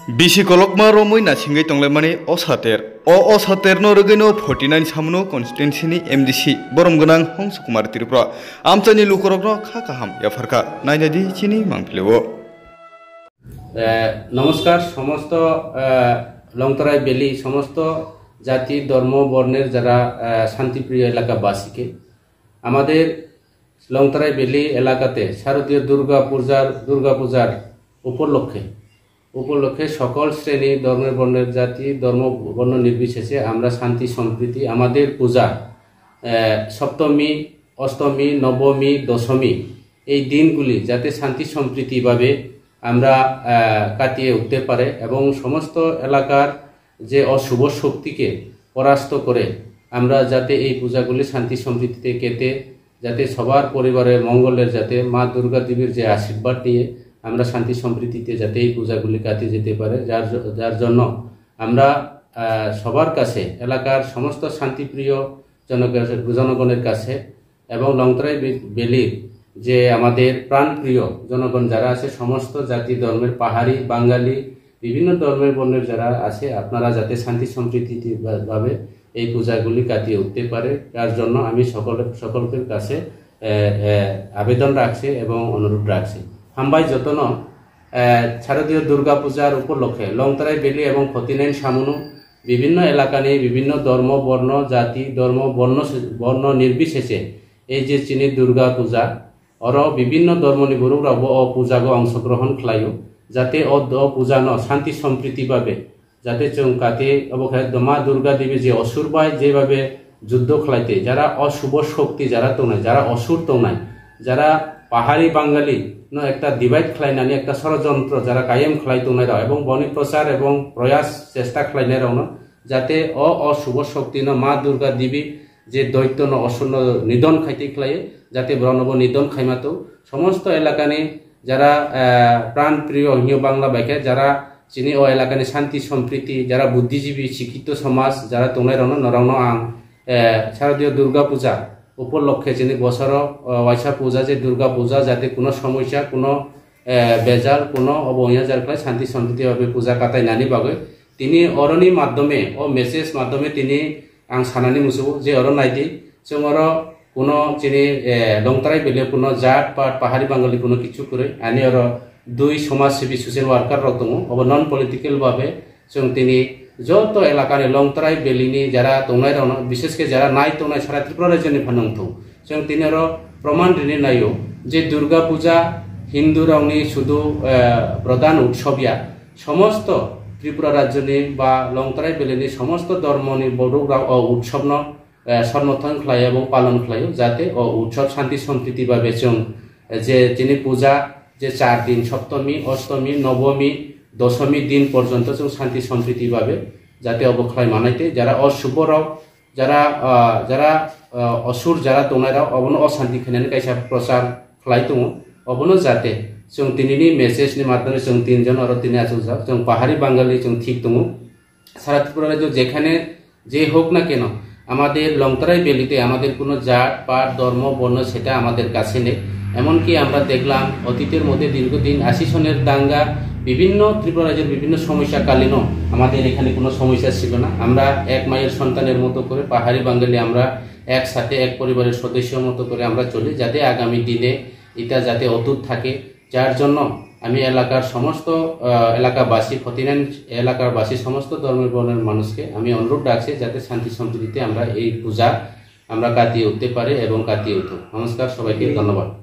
Bisi kolokma romoi na singai tonglaimani osater osater no rogino 49 samno constituency ni MDC borom gonang Hongsukumar Tripura amchani lukorokno kha kaham yafarka nainadi chini mangplewo নমস্কার সমস্ত লংতরাই বেলি সমস্ত জাতি ধর্ম বর্ণের যারা শান্তিপ্রিয় এলাকাবাসীকে আমাদের লংতরাই বেলি এলাকাতে শারদীয় দুর্গাপূজার উপলক্ষে সকল শ্রেণী ধর্মের বর্ণের জাতি ধর্ম বর্ণ নির্বিশেষে আমরা শান্তি সম্প্রীতি আমাদের পূজা সপ্তমী অষ্টমী নবমী দশমী এই দিনগুলি যাতে শান্তি সম্প্রীতিভাবে আমরা কাটিয়ে উঠতে পারে এবং সমস্ত এলাকার যে অশুভ শক্তিকে পরাস্ত করে আমরা যাতে এই পূজাগুলি শান্তি সম্প্রীতিতে কেটে যাতে সবার পরিবারের মঙ্গলের যাতে মা দুর্গা দেবীর যে আশীর্বাদ নিয়ে আমরা শান্তি সম্প্রীতিতে যাতে এই পূজাগুলি কাটিয়ে যেতে পারে যার জন্য আমরা সবার কাছে এলাকার সমস্ত শান্তিপ্রিয় জনগণের কাছে এবং লংতরাই বেলির যে আমাদের প্রাণপ্রিয় জনগণ যারা আছে সমস্ত জাতি ধর্মের পাহাড়ি বাঙালি বিভিন্ন ধর্মের বর্ণের যারা আছে আপনারা যাতে শান্তি সম্প্রীতিভাবে এই পূজাগুলি কাটিয়ে উঠতে পারে তার জন্য আমি সকলের কাছে আবেদন রাখছি এবং অনুরোধ রাখছি হামবাই যতন শারদীয় দুর্গাপূজার উপলক্ষে লংতরাই বেলি এবং 49 সামনু বিভিন্ন এলাকা নিয়ে বিভিন্ন ধর্ম বর্ণ জাতি ধর্ম বর্ণ নির্বিশেষে এই যে চীনের দুর্গা পূজা और विभिन्न धर्मनि गुरुफ्राबो पूजागो अंशग्रहण खालायो जाते पूजा न शांति सम्प्रीति भावे जाते जों काटे मा दुर्गा देवी जे असुर बाय जेभावे युद्ध खालायते जारा अशुभ शक्ति जारा तंनाय जारा असुर तंनाय जारा पाहाड़ी बांगाली न एकटा डिवाइड खालायनानै एकटा षड़यंत्र जारा कायम खालाय तंनाय एवं बनि प्रचार एवं प्रयास चेष्टा खालायनाय रावनो जाते अशुभ शक्ति न मा दुर्गा देवी जे दैत्य न असुर निधन खाइते खालायो जाते ब्रह्म निधन खाइमातो समस्त एलाकानि जारा प्राणप्रिय हियो बांगला बाइके जारा चिनी ओ एलाकानि शांति सम्प्रीति जारा बुद्धिजीवी शिक्षित समाज जारा तंनाय नरावनो आं शारदीय दुर्गा पूजा उपलक्षे चिनी बছর वाइसा पूजा जे दुर्गा पूजा जाते कोनो समस्या कोनो बेजाल कोनो अबहिया जारख्लाय शांति सम्प्रीति भावे पूजा काटायनानै बागै तिनी अरनि माध्यमे ओ मेसेज माध्यमे तिनी आं सानानै मुसु जे अर नायदि जों अर কোনো চিনি লংতরাই বেলে কোনো জাত পাট পাহাড়ি বাঙালি কোনো কিছু করে আনি আর দুই সমাজসেবী সোশ্যাল ওয়ার্কার দङ অব নন পলিটিক্যাল ভাবে जों তিনি যত এলাকানি লংতরাই বেলিনি যারা তংনাই দङ বিশেষ করে যারা নাই তংনাই সারা ত্রিপুরা রাজ্যনি ফানংথौ जों তিনি আর প্রমাণ দিনে নাইও যে দুর্গা পূজা হিন্দু রাवनि শুধু প্রধান উৎসবিয়া সমস্ত ত্রিপুরা রাজ্যনি বা লংতরাই বেলিনি সমস্ত ধর্মনি বড়রা উৎসব ন समर्थन खालायो এবং पालन खालायो जाते उत्सव शांति सम्प्रीति भावे जों जे जिनि पूजा जे 4 दिन सप्तमी अष्टमी नवमी दशमी दिन पर्यन्त जों शांति सम्प्रीति भावे जाते अबखाय मानायते जारा अशुभ राव जारा असुर जारा तंनाय राव अबनो अशांति खायनानै कायसा प्रचार खालाय दङ अबनो जाते जों दिनैनि मेसेजनि माध्यमे जों तीनजन आरो तिनि आसुजा जों पाहाड़ी बांगाली जों ठीक दङ सारा त्रिपुरा राज्य जेखाने जे হোক না কেন আমাদের লংতরাই বেলিতে আমাদের কোনো জাত পাট ধর্ম বর্ণ সেটা আমাদের কাছে নেই এমনকি আমরা দেখলাম অতীতের মধ্যে দীর্ঘদিন 80 সনের দাঙ্গা বিভিন্ন ত্রিপুরা রাজ্যের বিভিন্ন সমস্যাকালীনও আমাদের এখানে কোনো সমস্যা ছিল না আমরা এক মায়ের সন্তানের মতো করে পাহাড়ি বাঙালি আমরা একসাথে এক পরিবারের সদস্যের মতো করে আমরা চলি যাতে আগামী দিনে এটা যাতে অটুট থাকে যার জন্য আমি এলাকার সমস্ত এলাকাবাসী 49 এলাকাবাসী সমস্ত ধর্মের বর্ণের মানুষকে আমি অনুরোধ রাখছি যাতে শান্তি সম্প্রীতিতে আমরা এই পূজা আমরা কাটিয়ে উঠতে পারি এবং কাটিয়ে উঠো নমস্কার সবাইকে ধন্যবাদ।